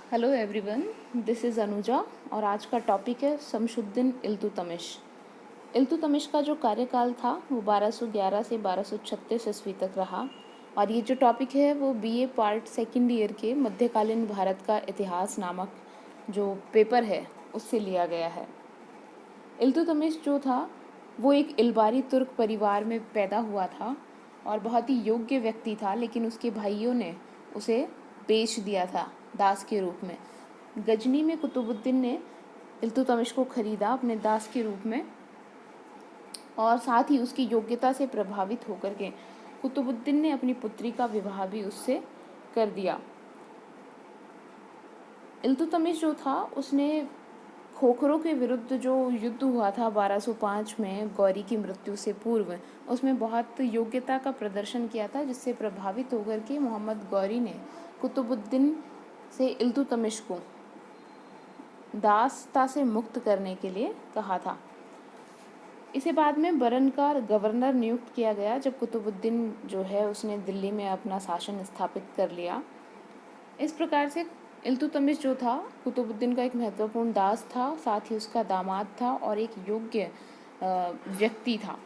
Hello everyone, this is Anuja और आज का टॉपिक है शमशुद्दीन इल्तुतमिश। इल्तुतमिश का जो कार्यकाल था वो 1211 से 1236 ईस्वी तक रहा। और ये जो टॉपिक है वो बीए पार्ट सेकंड ईयर के मध्यकालीन भारत का इतिहास नामक जो पेपर है उससे लिया गया है। इल्तुतमिश जो था वो एक इल्बारी तुर्क परिवार में पैदा हुआ था और बहुत ही योग्य व्यक्ति था, लेकिन उसके भाइयों ने उसे बेच दिया था दास के रूप में। गजनी में कुतुबुद्दीन ने इल्तुतमिश को खरीदा अपने दास के रूप में और साथ ही उसकी योग्यता से प्रभावित होकर के कुतुबुद्दीन ने अपनी पुत्री का विवाह भी उससे कर दिया। इल्तुतमिश जो था उसने खोखरों के विरुद्ध जो युद्ध हुआ था 1205 में गौरी की मृत्यु से पूर्व, उसमें बहुत योग्यता का प्रदर्शन किया था, जिससे प्रभावित होकर के मोहम्मद गौरी ने कुतुबुद्दीन से इल्तुतमिश को दासता से मुक्त करने के लिए कहा था। इसे बाद में बरन का गवर्नर नियुक्त किया गया जब कुतुबुद्दीन जो है उसने दिल्ली में अपना शासन स्थापित कर लिया। इस प्रकार से इल्तुतमिश जो था कुतुबुद्दीन का एक महत्वपूर्ण दास था, साथ ही उसका दामाद था और एक योग्य व्यक्ति था।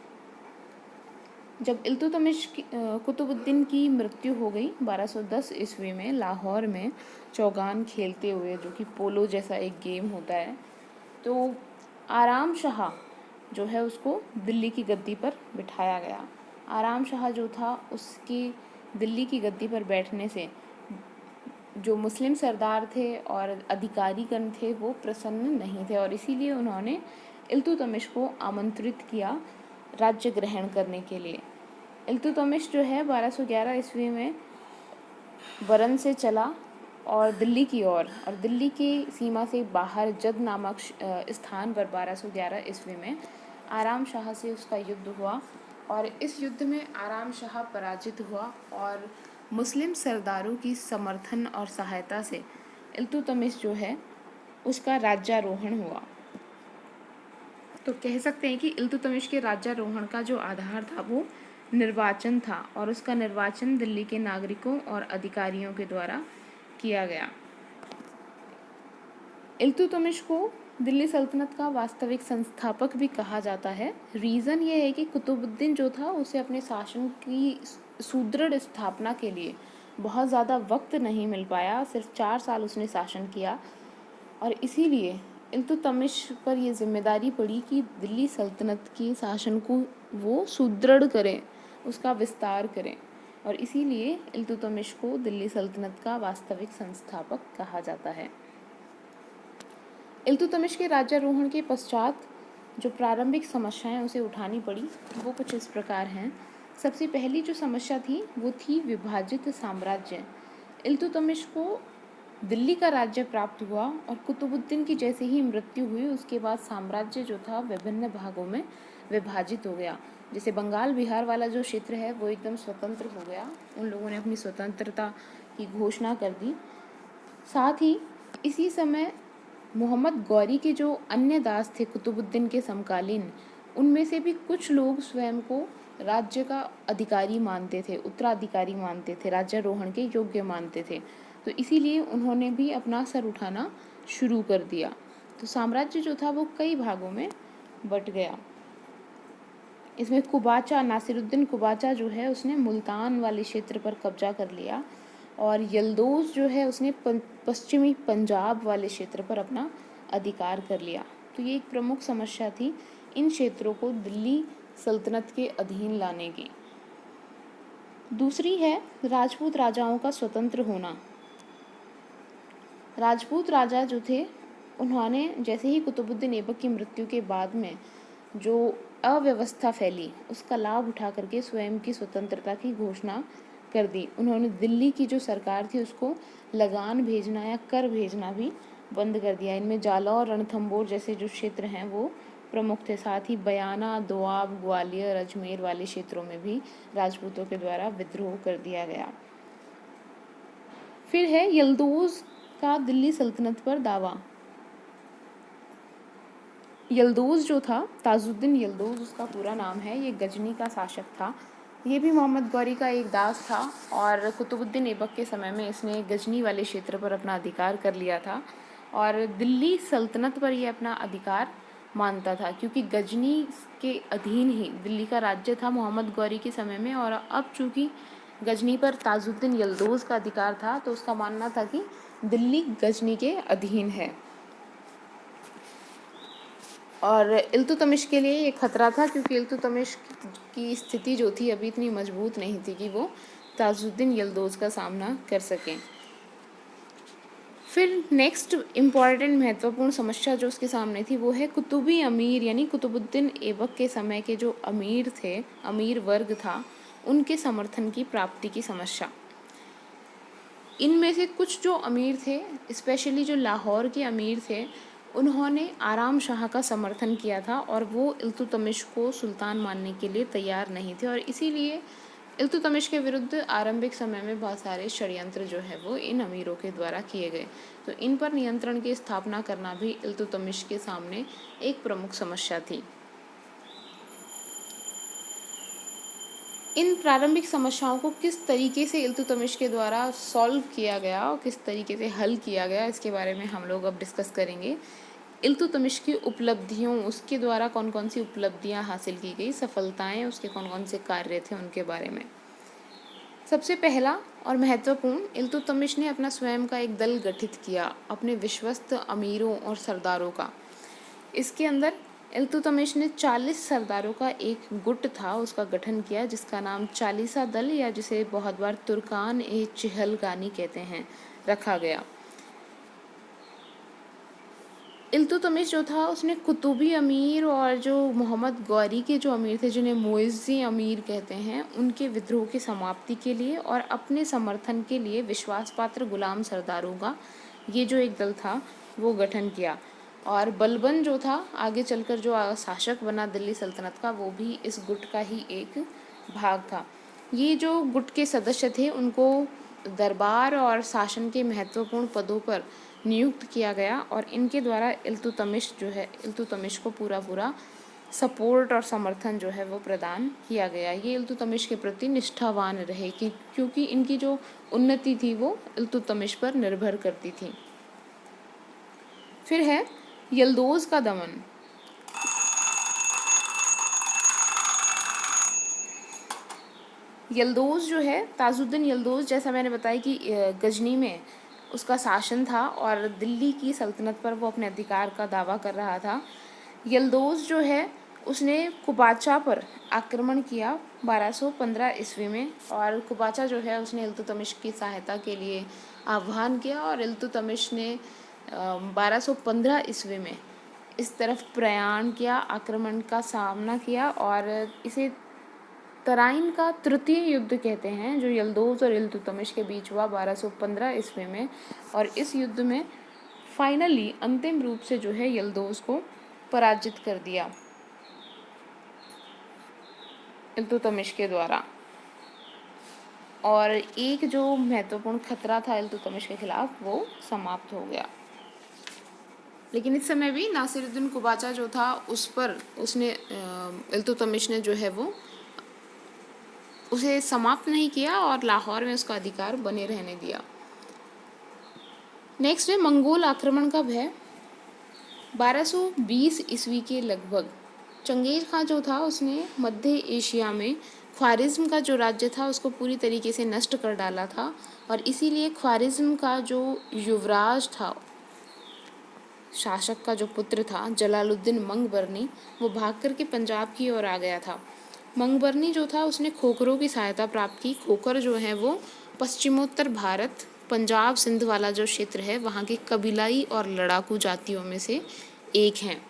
जब इल्तुतमिश कुतुबुद्दीन की मृत्यु हो गई 1210 ईस्वी में लाहौर में चौगान खेलते हुए, जो कि पोलो जैसा एक गेम होता है, तो आराम शाह जो है उसको दिल्ली की गद्दी पर बिठाया गया। आराम शाह जो था उसकी दिल्ली की गद्दी पर बैठने से जो मुस्लिम सरदार थे और अधिकारीगण थे वो प्रसन्न नहीं थे और इसीलिए उन्होंने इल्तुतमिश को आमंत्रित किया राज्य ग्रहण करने के लिए। इल्तुतमिश जो है 1211 ईस्वी में बरन से चला और दिल्ली की ओर, और दिल्ली की सीमा से बाहर जद नामक स्थान पर 1211 ईस्वी में आराम शाह से उसका युद्ध हुआ और इस युद्ध में आराम शाह पराजित हुआ और मुस्लिम सरदारों की समर्थन और सहायता से इल्तुतमिश जो है उसका राज्यारोहण हुआ। तो कह सकते हैं कि इल्तुतमिश के राज्यारोहण का जो आधार था वो निर्वाचन था और उसका निर्वाचन दिल्ली के नागरिकों और अधिकारियों के द्वारा किया गया। इल्तुतमिश को दिल्ली सल्तनत का वास्तविक संस्थापक भी कहा जाता है। रीज़न ये है कि कुतुबुद्दीन जो था उसे अपने शासन की सुदृढ़ स्थापना के लिए बहुत ज़्यादा वक्त नहीं मिल पाया, सिर्फ 4 साल उसने शासन किया और इसीलिए इल्तुतमिश पर यह जिम्मेदारी पड़ी कि दिल्ली सल्तनत के शासन को वो सुदृढ़ करें, उसका विस्तार करें, और इसीलिए इल्तुतमिश को दिल्ली सल्तनत का वास्तविक संस्थापक कहा जाता है। इल्तुतमिश के राज्यारोहण के पश्चात जो प्रारंभिक समस्याएं उसे उठानी पड़ी वो कुछ इस प्रकार हैं। सबसे पहली जो समस्या थी वो थी विभाजित साम्राज्य। इल्तुतमिश को दिल्ली का राज्य प्राप्त हुआ और कुतुबुद्दीन की जैसे ही मृत्यु हुई उसके बाद साम्राज्य जो था विभिन्न भागों में विभाजित हो गया। जैसे बंगाल बिहार वाला जो क्षेत्र है वो एकदम स्वतंत्र हो गया, उन लोगों ने अपनी स्वतंत्रता की घोषणा कर दी। साथ ही इसी समय मोहम्मद गौरी के जो अन्य दास थे कुतुबुद्दीन के समकालीन, उनमें से भी कुछ लोग स्वयं को राज्य का अधिकारी मानते थे, उत्तराधिकारी मानते थे, राज्यारोहण के योग्य मानते थे, तो इसीलिए उन्होंने भी अपना सर उठाना शुरू कर दिया। तो साम्राज्य जो था वो कई भागों में बट गया। इसमें कुबाचा, नासिरुद्दीन कुबाचा जो है उसने मुल्तान वाले क्षेत्र पर कब्जा कर लिया और यल्दौज जो है उसने पश्चिमी पंजाब वाले क्षेत्र पर अपना अधिकार कर लिया। तो ये एक प्रमुख समस्या थी इन क्षेत्रों को दिल्ली सल्तनत के अधीन लाने की। दूसरी है राजपूत राजाओं का स्वतंत्र होना। राजपूत राजा जो थे उन्होंने जैसे ही कुतुबुद्दीन ऐबक की मृत्यु के बाद में जो अव्यवस्था फैली उसका लाभ उठा करके स्वयं की स्वतंत्रता की घोषणा कर दी। उन्होंने दिल्ली की जो सरकार थी उसको लगान भेजना या कर भेजना भी बंद कर दिया। इनमें जालौर, रणथंबोर जैसे जो क्षेत्र हैं वो प्रमुख थे। साथ ही बयाना, दोआब, ग्वालियर, अजमेर वाले क्षेत्रों में भी राजपूतों के द्वारा विद्रोह कर दिया गया। फिर है यल्दौज का दिल्ली सल्तनत पर दावा। यल्दौज जो था, ताजुद्दीन यल्दौज उसका पूरा नाम है, ये गजनी का शासक था ये भी मोहम्मद गौरी का एक दास था और कुतुबुद्दीन ऐबक के समय में इसने गजनी वाले क्षेत्र पर अपना अधिकार कर लिया था और दिल्ली सल्तनत पर ये अपना अधिकार मानता था, क्योंकि गजनी के अधीन ही दिल्ली का राज्य था मोहम्मद गौरी के समय में। और अब चूँकि गजनी पर ताजुद्दीन यल्दौज़ का अधिकार था तो उसका मानना था कि दिल्ली गजनी के अधीन है। और इल्तुतमिश के लिए ये खतरा था, क्योंकि इल्तुतमिश की स्थिति जो थी अभी इतनी मजबूत नहीं थी कि वो ताजुद्दीन यल्दौज़ का सामना कर सकें। फिर नेक्स्ट इम्पॉर्टेंट महत्वपूर्ण समस्या जो उसके सामने थी वो है कुतुबी अमीर, यानी कुतुबुद्दीन ऐबक के समय के जो अमीर थे, अमीर वर्ग था, उनके समर्थन की प्राप्ति की समस्या। इनमें से कुछ जो अमीर थे, स्पेशली जो लाहौर के अमीर थे, उन्होंने आराम शाह का समर्थन किया था और वो इल्तुतमिश को सुल्तान मानने के लिए तैयार नहीं थे। और इसीलिए इल्तुतमिश के विरुद्ध आरंभिक समय में बहुत सारे षड्यंत्र जो है वो इन अमीरों के द्वारा किए गए। तो इन पर नियंत्रण की स्थापना करना भी इल्तुतमिश के सामने एक प्रमुख समस्या थी। इन प्रारंभिक समस्याओं को किस तरीके से इल्तुतमिश के द्वारा सॉल्व किया गया और किस तरीके से हल किया गया, इसके बारे में हम लोग अब डिस्कस करेंगे। इल्तुतमिश की उपलब्धियों, उसके द्वारा कौन कौन सी उपलब्धियां हासिल की गई, सफलताएं, उसके कौन कौन से कार्य थे, उनके बारे में। सबसे पहला और महत्वपूर्ण, इल्तुतमिश ने अपना स्वयं का एक दल गठित किया अपने विश्वस्त अमीरों और सरदारों का। इसके अंदर इल्तुतमिश ने 40 सरदारों का एक गुट था उसका गठन किया, जिसका नाम चालीसा दल, या जिसे बहुत बार तुर्कान ए चिहलगानी कहते हैं, रखा गया। इल्तुतमिश जो था उसने कुतुबी अमीर और जो मोहम्मद गौरी के जो अमीर थे, जिन्हें मुइज़्ज़ी अमीर कहते हैं, उनके विद्रोह की समाप्ति के लिए और अपने समर्थन के लिए विश्वास पात्र गुलाम सरदारों का ये जो एक दल था वो गठन किया। और बलबन जो था आगे चलकर जो शासक बना दिल्ली सल्तनत का, वो भी इस गुट का ही एक भाग था। ये जो गुट के सदस्य थे उनको दरबार और शासन के महत्वपूर्ण पदों पर नियुक्त किया गया और इनके द्वारा इल्तुतमिश को पूरा सपोर्ट और समर्थन जो है वो प्रदान किया गया। ये इल्तुतमिश के प्रति निष्ठावान रहे क्योंकि इनकी जो उन्नति थी वो इल्तुतमिश पर निर्भर करती थी। फिर है यल्दौज़ का दमन। यल्दौज़ जो है, ताजुद्दीन यल्दौज़, जैसा मैंने बताया कि गजनी में उसका शासन था और दिल्ली की सल्तनत पर वो अपने अधिकार का दावा कर रहा था। यल्दौज़ जो है उसने कुबाचा पर आक्रमण किया 1215 ईस्वी में, और कुबाचा जो है उसने इल्तुतमिश की सहायता के लिए आह्वान किया और इल्तुतमिश ने 1215 ईस्वी में इस तरफ प्रयाण किया, आक्रमण का सामना किया और इसे तराइन का तृतीय युद्ध कहते हैं, जो यल्दौज़ और इल्तुतमिश के बीच हुआ 1215 ईस्वी में। और इस युद्ध में फाइनली अंतिम रूप से जो है यल्दौज़ को पराजित कर दिया इल्तुतमिश के द्वारा। और एक जो महत्वपूर्ण खतरा था इल्तुतमिश के खिलाफ वो समाप्त हो गया। लेकिन इस समय भी नासिरुद्दीन कुबाचा जो था उसने इल्तुतमिश ने जो है वो उसे समाप्त नहीं किया और लाहौर में उसका अधिकार बने रहने दिया। नेक्स्ट है मंगोल आक्रमण का भय। 1220 ईस्वी के लगभग चंगेज खां जो था उसने मध्य एशिया में ख्वारिज्म का जो राज्य था उसको पूरी तरीके से नष्ट कर डाला था और इसीलिए ख्वारिज्म का जो युवराज था, शासक का जो पुत्र था जलालुद्दीन मंगबरनी, वो भाग कर के पंजाब की ओर आ गया था। मंगबरनी जो था उसने खोखरों की सहायता प्राप्त की। खोखर जो है वो पश्चिमोत्तर भारत, पंजाब सिंध वाला जो क्षेत्र है वहाँ की कबीलाई और लड़ाकू जातियों में से एक हैं।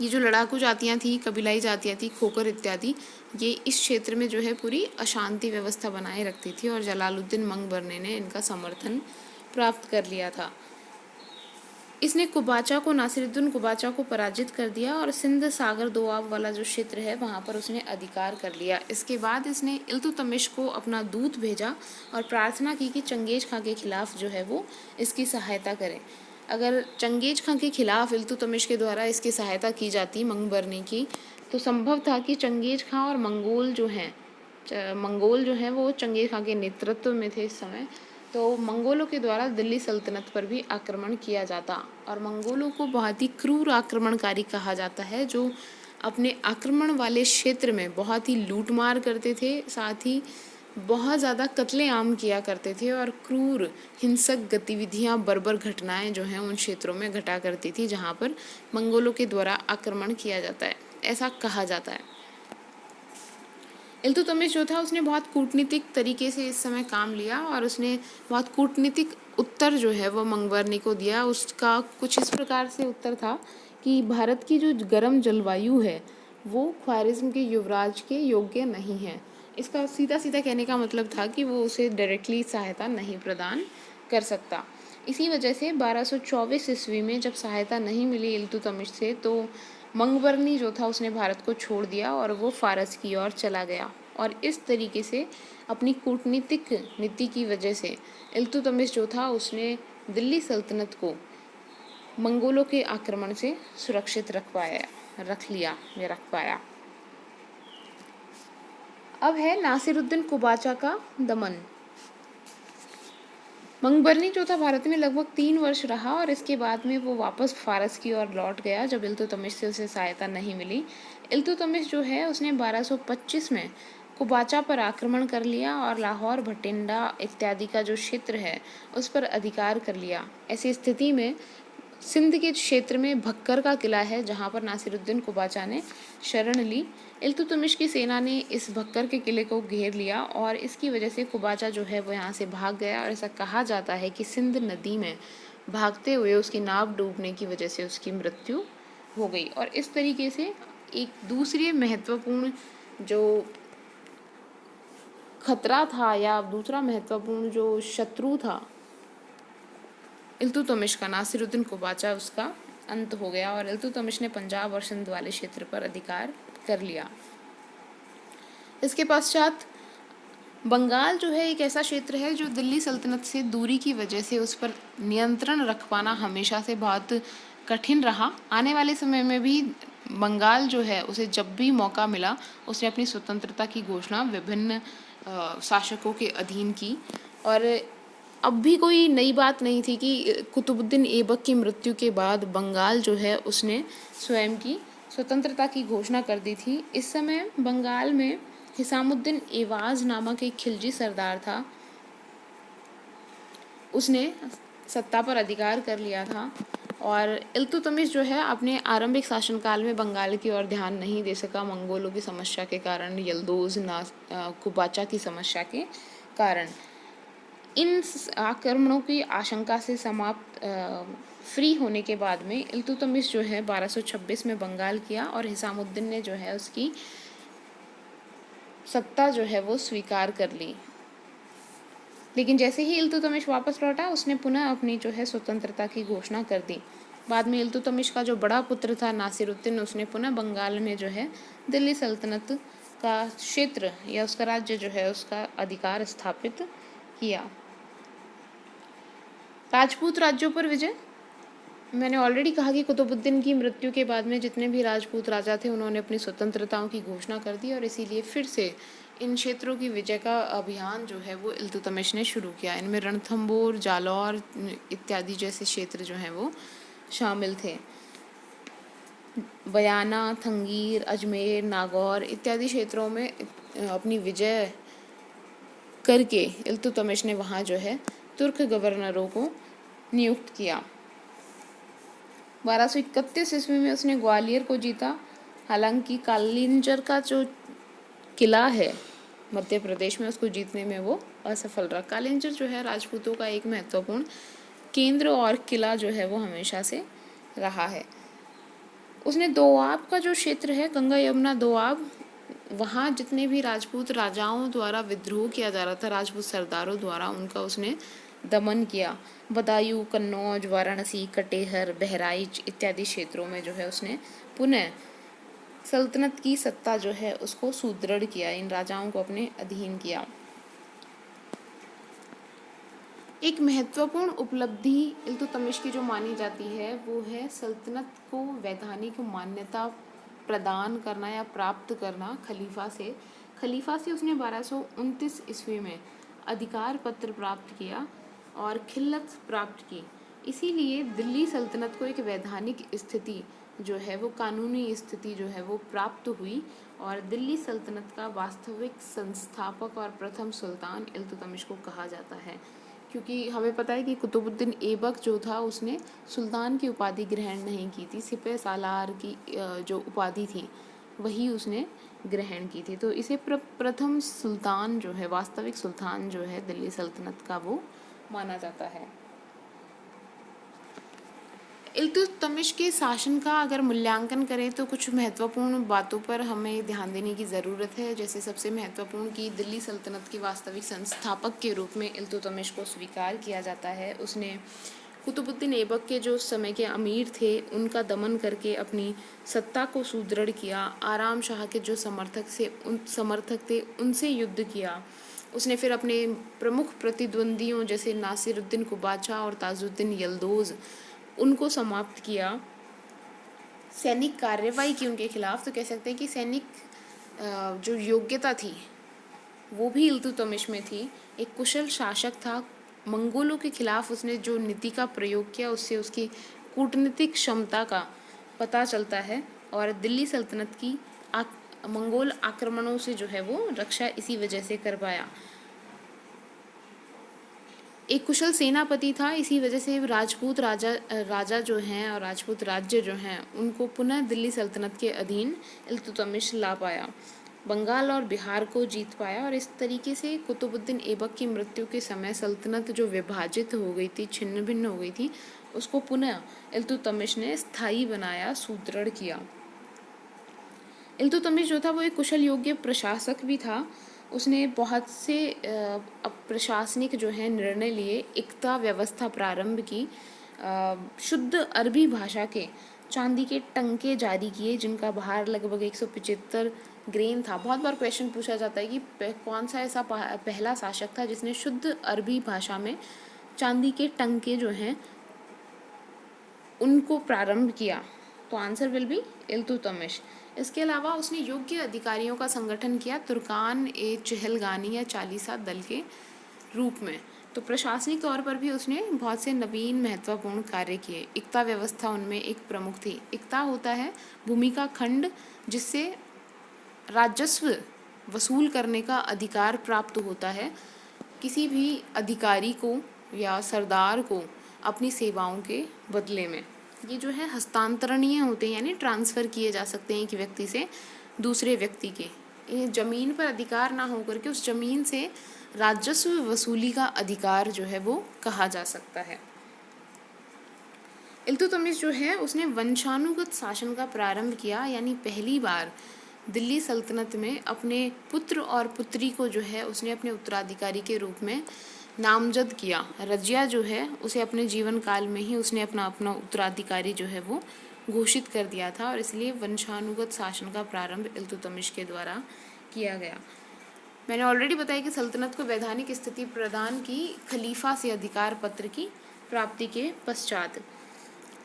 ये जो लड़ाकू जातियाँ थी, कबीलाई जातियाँ थी, खोखर इत्यादि, ये इस क्षेत्र में जो है पूरी अशांति व्यवस्था बनाए रखती थी और जलालुद्दीन मंगबरनी ने इनका समर्थन प्राप्त कर लिया था। इसने कुबाचा को, नासिरुद्दीन कुबाचा को पराजित कर दिया और सिंध सागर दोआब वाला जो क्षेत्र है वहाँ पर उसने अधिकार कर लिया। इसके बाद इसने इल्तुतमिश को अपना दूत भेजा और प्रार्थना की कि चंगेज खां के खिलाफ जो है वो इसकी सहायता करें। अगर चंगेज खां के खिलाफ इल्तुतमिश के द्वारा इसकी सहायता की जाती मंगबरनी की, तो संभव था कि चंगेज खां और मंगोल जो हैं मंगोल जो हैं वो चंगेज़ खां के नेतृत्व में थे इस समय। तो मंगोलों के द्वारा दिल्ली सल्तनत पर भी आक्रमण किया जाता और मंगोलों को बहुत ही क्रूर आक्रमणकारी कहा जाता है, जो अपने आक्रमण वाले क्षेत्र में बहुत ही लूटमार करते थे, साथ ही बहुत ज़्यादा कत्लेआम किया करते थे और क्रूर हिंसक गतिविधियां, बर्बर घटनाएं जो हैं उन क्षेत्रों में घटा करती थी जहां पर मंगोलों के द्वारा आक्रमण किया जाता है, ऐसा कहा जाता है। इल्तुतमिश जो था उसने बहुत कूटनीतिक तरीके से इस समय काम लिया और उसने बहुत कूटनीतिक उत्तर जो है वो मंगवर्नी को दिया। उसका कुछ इस प्रकार से उत्तर था कि भारत की जो गर्म जलवायु है वो ख्वारिज़्म के युवराज के योग्य नहीं है। इसका सीधा सीधा कहने का मतलब था कि वो उसे डायरेक्टली सहायता नहीं प्रदान कर सकता। इसी वजह से 1224 ईस्वी में जब सहायता नहीं मिली इल्तुतमिश से, तो मंगवर्नी जो था उसने भारत को छोड़ दिया और वो फारस की ओर चला गया। और इस तरीके से अपनी कूटनीतिक नीति की वजह से इल्तुतमिश जो था उसने दिल्ली सल्तनत को मंगोलों के आक्रमण से सुरक्षित रख पाया। अब है नासिरुद्दीन कुबाचा का दमन। मंगबरनी जो था भारत में लगभग 3 वर्ष रहा और इसके बाद में वो वापस फारस की ओर लौट गया जब इल्तुतमिश से उसे सहायता नहीं मिली। इल्तुतमिश जो है उसने 1225 में कुबाचा पर आक्रमण कर लिया और लाहौर, भटिंडा इत्यादि का जो क्षेत्र है उस पर अधिकार कर लिया। ऐसी स्थिति में सिंध के क्षेत्र में भक्कर का किला है जहाँ पर नासिरुद्दीन कुबाचा ने शरण ली। इल्तुतमिश की सेना ने इस भक्कर के किले को घेर लिया और इसकी वजह से कुबाचा जो है वो यहाँ से भाग गया और ऐसा कहा जाता है कि सिंध नदी में भागते हुए उसकी नाव डूबने की वजह से उसकी मृत्यु हो गई। और इस तरीके से एक दूसरी महत्वपूर्ण जो खतरा था या दूसरा महत्वपूर्ण जो शत्रु था इल्तुतमिश का, नासिरुद्दीन कुबाचा, उसका अंत हो गया और इल्तुतमिश ने पंजाब और सिंध वाले क्षेत्र पर अधिकार कर लिया। इसके पश्चात बंगाल जो है एक ऐसा क्षेत्र है जो दिल्ली सल्तनत से दूरी की वजह से उस पर नियंत्रण रख पाना हमेशा से बहुत कठिन रहा। आने वाले समय में भी बंगाल जो है उसे जब भी मौका मिला उसने अपनी स्वतंत्रता की घोषणा विभिन्न शासकों के अधीन की। और अब भी कोई नई बात नहीं थी कि कुतुबुद्दीन ऐबक की मृत्यु के बाद बंगाल जो है उसने स्वयं की स्वतंत्रता की घोषणा कर दी थी। इस समय बंगाल में हिसामुद्दीन एवाज नामक एक खिलजी सरदार था, उसने सत्ता पर अधिकार कर लिया था और इल्तुतमिश जो है अपने आरंभिक शासनकाल में बंगाल की ओर ध्यान नहीं दे सका मंगोलों की समस्या के कारण, यल्दोज कुबाचा की समस्या के कारण। इन आक्रमणों की आशंका से फ्री होने के बाद में इल्तुतमिश जो है 1226 में बंगाल किया और हिसामुद्दीन ने जो है उसकी सत्ता जो है वो स्वीकार कर ली। लेकिन जैसे ही इल्तुतमिश वापस लौटा उसने पुनः अपनी जो है स्वतंत्रता की घोषणा कर दी। बाद में इल्तुतमिश का जो बड़ा पुत्र था नासिरुद्दीन, उसने पुनः बंगाल में जो है दिल्ली सल्तनत का क्षेत्र या उसका राज्य जो है उसका अधिकार स्थापित किया। राजपूत राज्यों पर विजय। मैंने ऑलरेडी कहा कि कुतुबुद्दीन की मृत्यु के बाद में जितने भी राजपूत राजा थे उन्होंने अपनी स्वतंत्रताओं की घोषणा कर दी और इसीलिए फिर से इन क्षेत्रों की विजय का अभियान जो है वो इल्तुतमिश ने शुरू किया। इनमें रणथंबोर, जालौर इत्यादि जैसे क्षेत्र जो हैं वो शामिल थे। बयाना, थंगीर, अजमेर, नागौर इत्यादि क्षेत्रों में अपनी विजय करके इल्तुतमिश ने वहाँ जो है तुर्क गवर्नरों को नियुक्त किया। 1231 ईस्वी में उसने ग्वालियर को जीता। हालांकि कालिंजर का जो किला है मध्य प्रदेश में, उसको जीतने में वो असफल रहा। कालिंजर जो है राजपूतों का एक महत्वपूर्ण केंद्र और किला जो है वो हमेशा से रहा है। उसने दोआब का जो क्षेत्र है, गंगा यमुना दोआब, वहाँ जितने भी राजपूत राजाओं द्वारा विद्रोह किया जा रहा था, राजपूत सरदारों द्वारा, उनका उसने दमन किया। बदायूं, कन्नौज, वाराणसी, कटेहर, बहराइच इत्यादि क्षेत्रों में जो है उसने पुनः सल्तनत की सत्ता जो है उसको सुदृढ़ किया, इन राजाओं को अपने अधीन किया। एक महत्वपूर्ण उपलब्धि इल्तुतमिश की जो मानी जाती है वो है सल्तनत को वैधानिक मान्यता प्रदान करना या प्राप्त करना खलीफा से। खलीफा से उसने 1229 ईस्वी में अधिकार पत्र प्राप्त किया और खिल्लत प्राप्त की। इसीलिए दिल्ली सल्तनत को एक वैधानिक स्थिति जो है वो कानूनी स्थिति जो है वो प्राप्त हुई और दिल्ली सल्तनत का वास्तविक संस्थापक और प्रथम सुल्तान इल्तुतमिश को कहा जाता है। क्योंकि हमें पता है कि कुतुबुद्दीन ऐबक जो था उसने सुल्तान की उपाधि ग्रहण नहीं की थी, सिपह सालार की जो उपाधि थी वही उसने ग्रहण की थी। तो इसे प्रथम सुल्तान जो है, वास्तविक सुल्तान जो है दिल्ली सल्तनत का, वो माना जाता है। इल्तुतमिश के शासन का अगर मूल्यांकन करें तो कुछ महत्वपूर्ण बातों पर हमें ध्यान देने की ज़रूरत है। जैसे सबसे महत्वपूर्ण कि दिल्ली सल्तनत के वास्तविक संस्थापक के रूप में इल्तुतमिश को स्वीकार किया जाता है। उसने कुतुबुद्दीन ऐबक के जो समय के अमीर थे उनका दमन करके अपनी सत्ता को सुदृढ़ किया। आराम शाह के जो समर्थक थे उनसे युद्ध किया। उसने फिर अपने प्रमुख प्रतिद्वंदियों जैसे नासिरुद्दीन कुबाचा और ताजुद्दीन यल्दोज़ उनको समाप्त किया। सैनिक कार्रवाई की उनके खिलाफ। तो कह सकते हैं कि सैनिक जो योग्यता थी वो भी इल्तुतमिश में थी। एक कुशल शासक था। मंगोलों के खिलाफ उसने जो नीति का प्रयोग किया उससे उसकी कूटनीतिक क्षमता का पता चलता है और दिल्ली सल्तनत की मंगोल आक्रमणों से जो है वो रक्षा इसी वजह से कर पाया। एक कुशल सेनापति था, इसी वजह से राजपूत राजा जो हैं और राजपूत राज्य जो हैं उनको पुनः दिल्ली सल्तनत के अधीन इल्तुतमिश ला पाया। बंगाल और बिहार को जीत पाया और इस तरीके से कुतुबुद्दीन ऐबक की मृत्यु के समय सल्तनत जो विभाजित हो गई थी, छिन्न भिन्न हो गई थी, उसको पुनः इल्तुतमिश ने स्थायी बनाया, सुदृढ़ किया। इल्तुतमिश जो था वो एक कुशल योग्य प्रशासक भी था। उसने बहुत से प्रशासनिक जो है निर्णय लिए। इक्ता व्यवस्था प्रारंभ की। शुद्ध अरबी भाषा के चांदी के टंके जारी किए जिनका भार लगभग 175 ग्रेन था। बहुत बार क्वेश्चन पूछा जाता है कि कौन सा ऐसा पहला शासक था जिसने शुद्ध अरबी भाषा में चांदी के टंके जो हैं उनको प्रारंभ किया। तो आंसर विल बी इल्तुतमिश। इसके अलावा उसने योग्य अधिकारियों का संगठन किया तुर्कान ए चहलगानी या चालीसा दल के रूप में। तो प्रशासनिक तौर पर भी उसने बहुत से नवीन महत्वपूर्ण कार्य किए। इक्ता व्यवस्था उनमें एक प्रमुख थी। इक्ता होता है भूमि का खंड जिससे राजस्व वसूल करने का अधिकार प्राप्त होता है किसी भी अधिकारी को या सरदार को अपनी सेवाओं के बदले में। ये जो है हस्तांतरणीय होते हैं, यानी ट्रांसफ़र किए जा सकते हैं एक व्यक्ति से दूसरे व्यक्ति के। ये ज़मीन पर अधिकार ना होकर के उस ज़मीन से राजस्व वसूली का अधिकार जो है वो कहा जा सकता है। इल्तुतमिश जो है उसने वंशानुगत शासन का प्रारंभ किया, यानी पहली बार दिल्ली सल्तनत में अपने पुत्र और पुत्री को जो है उसने अपने उत्तराधिकारी के रूप में नामजद किया। रजिया जो है उसे अपने जीवन काल में ही उसने अपना उत्तराधिकारी जो है वो घोषित कर दिया था और इसलिए वंशानुगत शासन का प्रारंभ इल्तुतमिश के द्वारा किया गया। मैंने ऑलरेडी बताया कि सल्तनत को वैधानिक स्थिति प्रदान की खलीफा से अधिकार पत्र की प्राप्ति के पश्चात।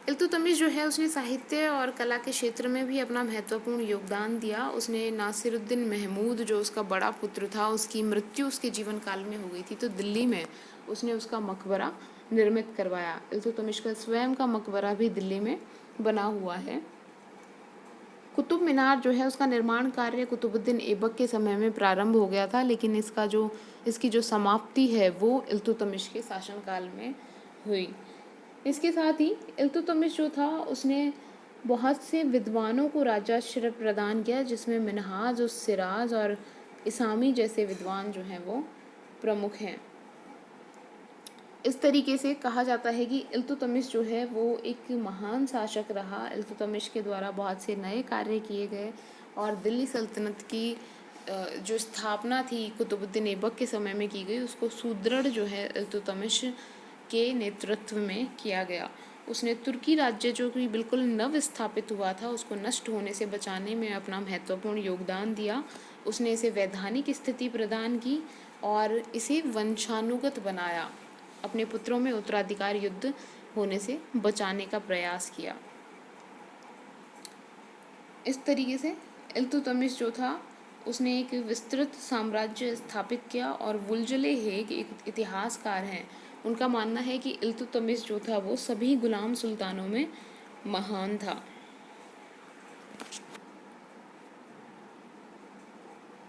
इल्तुतमिश जो है उसने साहित्य और कला के क्षेत्र में भी अपना महत्वपूर्ण योगदान दिया। उसने नासिरुद्दीन महमूद जो उसका बड़ा पुत्र था, उसकी मृत्यु उसके जीवन काल में हो गई थी, तो दिल्ली में उसने उसका मकबरा निर्मित करवाया। इल्तुतमिश का स्वयं का मकबरा भी दिल्ली में बना हुआ है। कुतुब मीनार जो है उसका निर्माण कार्य कुतुबुद्दीन ऐबक के समय में प्रारंभ हो गया था, लेकिन इसकी जो समाप्ति है वो इल्तुतमिश के शासनकाल में हुई। इसके साथ ही इल्तुतमिश जो था उसने बहुत से विद्वानों को राजाश्रय प्रदान किया, जिसमें मिन्हाज और सिराज और इसामी जैसे विद्वान जो हैं वो प्रमुख हैं। इस तरीके से कहा जाता है कि इल्तुतमिश जो है वो एक महान शासक रहा। इल्तुतमिश के द्वारा बहुत से नए कार्य किए गए और दिल्ली सल्तनत की जो स्थापना थी कुतुबुद्दीन ऐबक के समय में की गई उसको सुदृढ़ जो है इल्तुतमिश के नेतृत्व में किया गया। उसने तुर्की राज्य जो कि बिल्कुल नव स्थापित हुआ था उसको नष्ट होने से बचाने में अपना महत्वपूर्ण योगदान दिया। उसने इसे वैधानिक स्थिति प्रदान की और इसे वंशानुगत बनाया। अपने पुत्रों में उत्तराधिकार युद्ध होने से बचाने का प्रयास किया। इस तरीके से इल्तुतमिश जो था उसने एक विस्तृत साम्राज्य स्थापित किया और वुलजले हेग एक इतिहासकार हैं, उनका मानना है कि इल्तुतमिश जो था वो सभी गुलाम सुल्तानों में महान था।